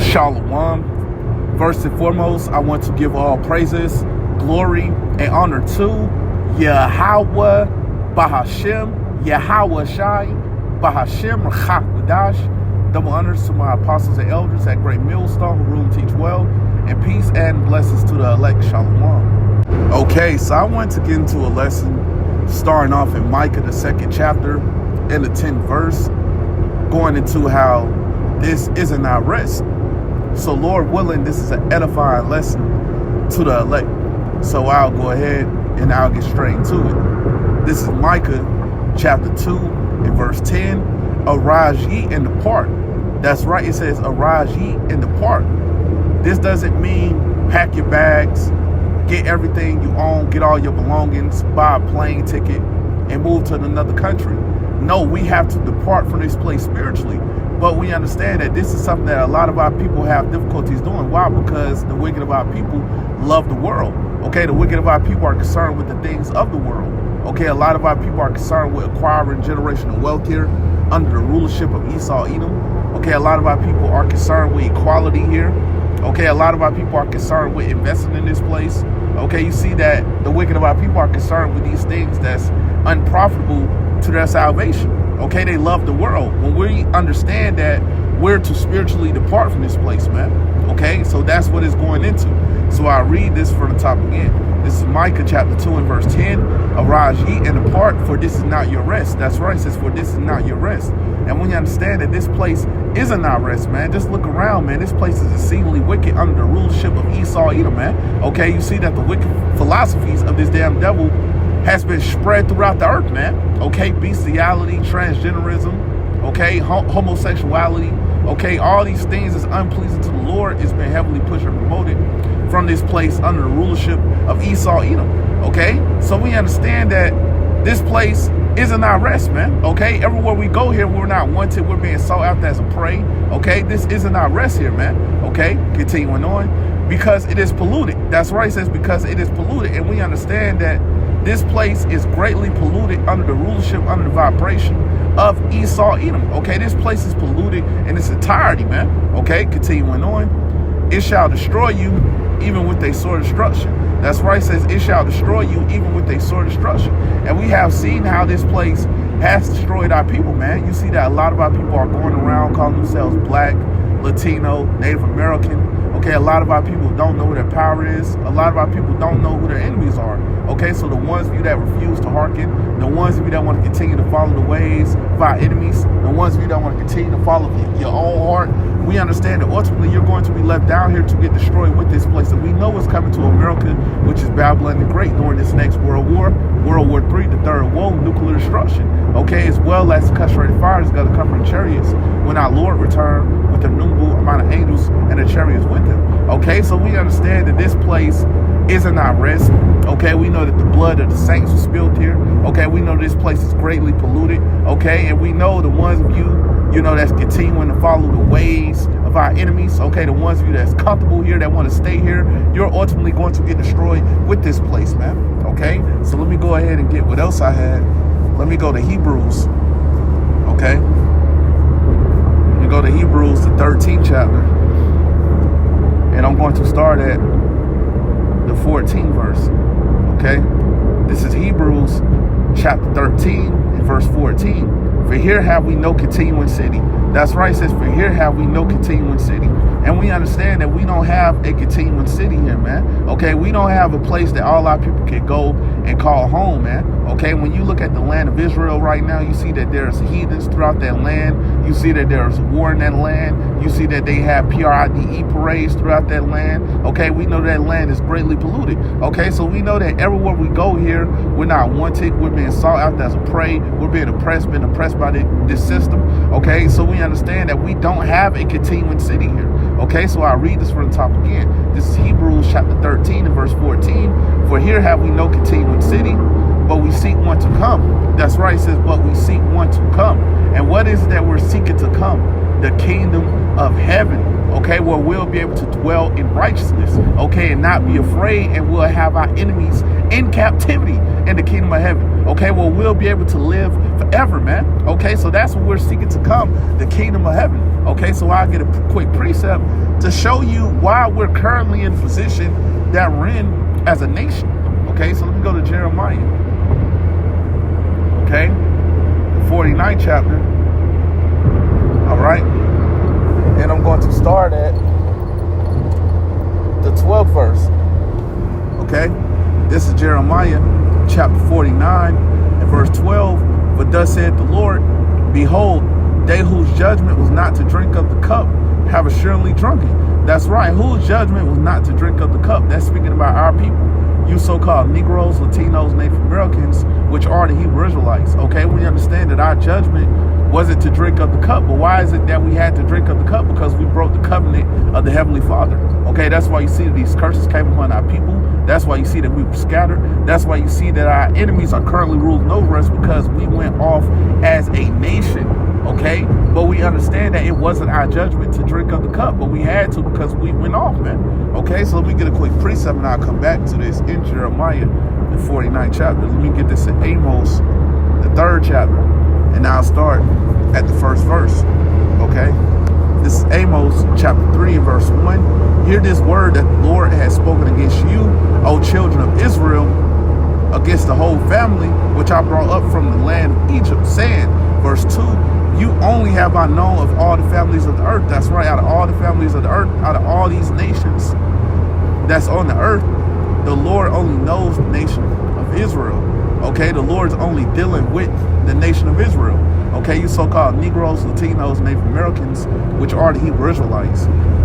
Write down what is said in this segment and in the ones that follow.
Shalom. First and foremost, I want to give all praises, glory, and honor to Yahweh Bahashem, Yahweh Shai, Bahashem Rachakadash. Double honors to my apostles and elders at Great Millstone who rule and teach well, and peace and blessings to the elect. Shalom. Okay, so I want to get into a lesson starting off in Micah, the 2nd chapter, and the 10th verse, going into how this isn't our rest. So Lord willing, this is an edifying lesson to the elect. So I'll go ahead and I'll get straight into it. This is Micah chapter 2 and verse 10. Arise ye and depart. That's right, it says arise ye and depart. This doesn't mean pack your bags, get everything you own, get all your belongings, buy a plane ticket, and move to another country. No, we have to depart from this place spiritually. But we understand that this is something that a lot of our people have difficulties doing. Why? Because the wicked of our people love the world. Okay, the wicked of our people are concerned with the things of the world. Okay, a lot of our people are concerned with acquiring generational wealth here under the rulership of Esau, Edom. Okay, a lot of our people are concerned with equality here. Okay, a lot of our people are concerned with investing in this place. Okay, you see that the wicked of our people are concerned with these things that's unprofitable to their salvation. Okay, they love the world. When we understand that we're to spiritually depart from this place, man. Okay, so that's what it's going into. So I read this from the top again. This is Micah chapter 2 and verse 10. Arise ye and depart, for this is not your rest. That's right, it says, for this is not your rest. And when you understand that this place isn't our rest, man, just look around, man. This place is exceedingly wicked under the rulership of Esau, Edom, man. Okay, you see that the wicked philosophies of this damn devil has been spread throughout the earth, man. Okay, bestiality, transgenderism, okay, homosexuality, okay, all these things is unpleasing to the Lord. It's been heavily pushed and promoted from this place under the rulership of Esau, Edom. Okay, so we understand that this place isn't our rest, man. Okay, everywhere we go here, we're not wanted. We're being sought after as a prey. Okay, this isn't our rest here, man. Okay, continuing on, because it is polluted. That's right, it says because it is polluted, and we understand that this place is greatly polluted under the rulership, under the vibration of Esau, Edom. Okay, this place is polluted in its entirety, man. Okay, continuing on. It shall destroy you even with a sword destruction. That's right, it says it shall destroy you even with a sword destruction. And we have seen how this place has destroyed our people, man. You see that a lot of our people are going around calling themselves Black, Latino, Native American. Okay, a lot of our people don't know who their power is. A lot of our people don't know who their enemies are. Okay, so the ones of you that refuse to hearken, the ones of you that want to continue to follow the ways of our enemies, the ones of you that want to continue to follow your own heart, we understand that ultimately you're going to be left down here to get destroyed with this place. And we know what's coming to America, which is Babylon the Great during this next World War, World War III, the third woe, nuclear destruction. Okay, as well as the castrated fire is going to come from chariots when our Lord return with the innumerable amount of angels and the chariots with him. Okay, so we understand that this place isn't our rest. Okay, we know that the blood of the saints was spilled here. Okay, we know this place is greatly polluted. Okay, and we know the ones of you know, that's continuing to follow the ways of our enemies. Okay, the ones of you that's comfortable here, that want to stay here, you're ultimately going to get destroyed with this place, man. Okay, so let me go ahead and get what else I had. Let me go to Hebrews. Okay, let me go to Hebrews, the 13th chapter. And I'm going to start at the 14th verse. Okay, this is Hebrews chapter 13 and verse 14. For here have we no continuing city. That's right, it says, for here have we no continuing city. And we understand that we don't have a continuing city here, man. Okay, we don't have a place that all our people can go and call home, man. Okay, when you look at the land of Israel right now, you see that there's heathens throughout that land. You see that there's a war in that land. You see that they have PRIDE parades throughout that land. Okay, we know that land is greatly polluted. Okay, so we know that everywhere we go here, we're not wanted. We're being sought after as a prey. We're being oppressed by this system. Okay, so we understand that we don't have a continuing city here. Okay, so I read this from the top again. This is Hebrews chapter 13 and verse 14. For here have we no continuing city, but we seek one to come. That's right, it says, but we seek one to come. And what is it that we're seeking to come? The kingdom of heaven. Okay, where we'll be able to dwell in righteousness. Okay, and not be afraid, and we'll have our enemies in captivity in the kingdom of heaven. Okay, well, we'll be able to live forever, man. Okay, so that's what we're seeking to come, the kingdom of heaven. Okay, so I'll get a quick precept to show you why we're currently in the position that we're in as a nation. Okay, so let me go to Jeremiah. Okay, the 49th chapter. All right, and I'm going to start at the 12th verse. Okay, this is Jeremiah chapter 49 and verse 12. For thus saith the Lord, behold, they whose judgment was not to drink of the cup have assuredly drunken. That's right. Whose judgment was not to drink of the cup? That's speaking about our people. You so-called Negroes, Latinos, Native Americans, which are the Hebrew Israelites. Okay, we understand that our judgment wasn't to drink of the cup. But why is it that we had to drink of the cup? Because we broke the covenant of the Heavenly Father. Okay, that's why you see that these curses came upon our people. That's why you see that we were scattered. That's why you see that our enemies are currently ruling over us, because we went off as a nation. Okay, but we understand that it wasn't our judgment to drink of the cup, but we had to because we went off, man. Okay, so let me get a quick precept and I'll come back to this in Jeremiah, the 49th chapter. Let me get this in Amos, the 3rd chapter, and I'll start at the 1st verse. Okay, this is Amos chapter 3 and verse 1. Hear this word that the Lord has spoken against you, O children of Israel, against the whole family which I brought up from the land of Egypt, saying, verse 2, you only have I known of all the families of the earth. That's right, out of all the families of the earth, out of all these nations that's on the earth, the Lord only knows the nation of Israel. Okay, the Lord's only dealing with the nation of Israel. Okay, you so-called Negroes, Latinos, Native Americans, which are the Hebrew Israelites.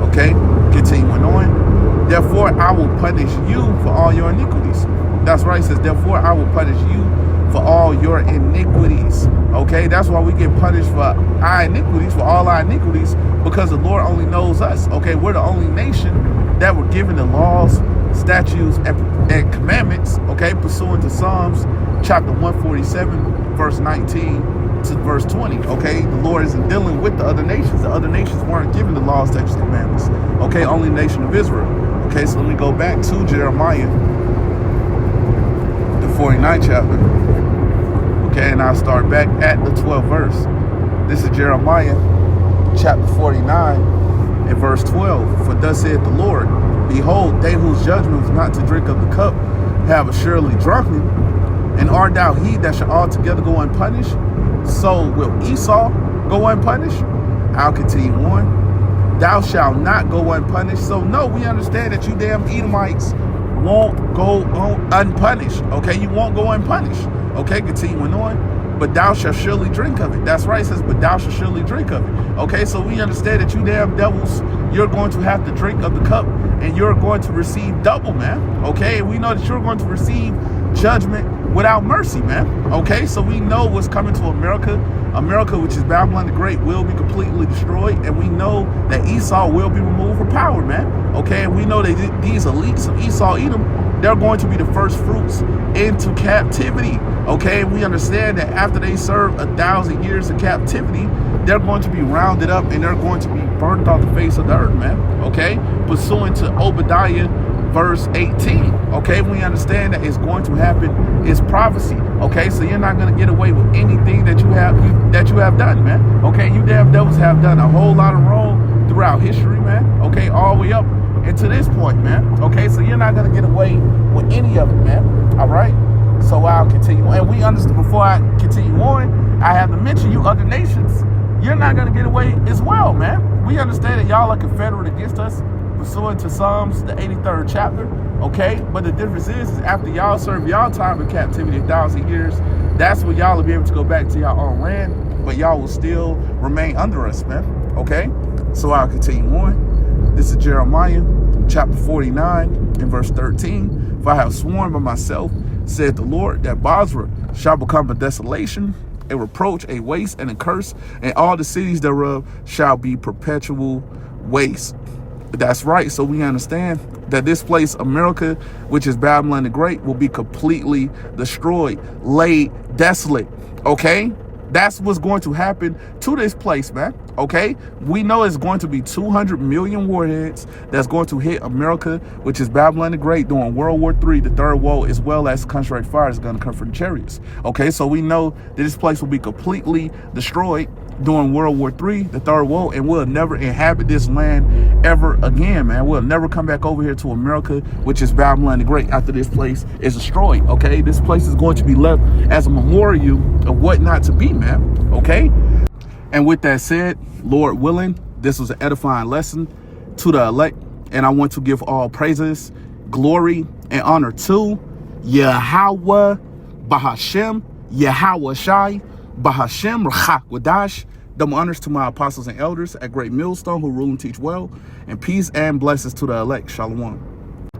Okay, continuing on. Therefore, I will punish you for all your iniquities. That's right, it says, therefore, I will punish you for all your iniquities. Okay, that's why we get punished for our iniquities, for all our iniquities, because the Lord only knows us. Okay, we're the only nation that were given the laws, statutes, and commandments, okay, pursuant to Psalms chapter 147, verse 19 to verse 20. Okay, the Lord isn't dealing with the other nations. The other nations weren't given the laws, statutes, commandments. Okay, only the nation of Israel. Okay, so let me go back to Jeremiah, the 49th chapter. Okay, and I'll start back at the 12th verse. This is Jeremiah chapter 49 and verse 12. For thus saith the Lord, behold, they whose judgment was not to drink of the cup have assuredly drunken. And art thou he that shall altogether go unpunished? So will Esau go unpunished? I'll continue on. Thou shalt not go unpunished. So no, we understand that you damn Edomites won't go unpunished. Okay, you won't go unpunished. Okay, continuing on. But thou shalt surely drink of it. That's right, it says, but thou shalt surely drink of it. Okay, so we understand that you damn devils, you're going to have to drink of the cup, and you're going to receive double, man. Okay, we know that you're going to receive judgment without mercy, man. Okay, so we know what's coming to America. America, which is Babylon the Great, will be completely destroyed, and we know that Esau will be removed from power, man. Okay, and we know that these elites of Esau, Edom, they're going to be the first fruits into captivity. Okay, and we understand that after they serve 1,000 years in captivity, they're going to be rounded up and they're going to be burnt off the face of the earth, man. Okay, pursuant to Obadiah verse 18. Okay, we understand that it's going to happen. It's prophecy. Okay, so you're not going to get away with anything that you have done, man. Okay, you damn devils have done a whole lot of wrong throughout history, man. Okay, all the way up into this point, man. Okay, so you're not going to get away with any of it, man. All right, so I'll continue. And we understand, before I continue on, I have to mention you other nations, you're not going to get away as well, man. We understand that y'all are confederate against us, pursuant to Psalms, the 83rd chapter, okay? But the difference is after y'all serve y'all time in captivity 1,000 years, that's when y'all will be able to go back to y'all own land, but y'all will still remain under us, man, okay? So I'll continue on. This is Jeremiah chapter 49 and verse 13. For I have sworn by myself, said the Lord, that Bozrah shall become a desolation, a reproach, a waste, and a curse, and all the cities thereof shall be perpetual waste. That's right. So we understand that this place, America, which is Babylon the Great, will be completely destroyed, laid desolate. Okay? That's what's going to happen to this place, man. Okay? We know it's going to be 200 million warheads that's going to hit America, which is Babylon the Great, during World War III, the third woe, as well as country fire is going to come from the chariots. Okay? So we know that this place will be completely destroyed. during World War III, the Third World, and we'll never inhabit this land ever again, man. We'll never come back over here to America, which is Babylon the Great, after this place is destroyed, okay? This place is going to be left as a memorial of what not to be, man, okay? And with that said, Lord willing, this was an edifying lesson to the elect, and I want to give all praises, glory, and honor to Yahweh, Bahashem, Yahweh Shai, Bahashem, Wadash. Double honors to my apostles and elders at Great Millstone who rule and teach well, and peace and blessings to the elect. Shalom.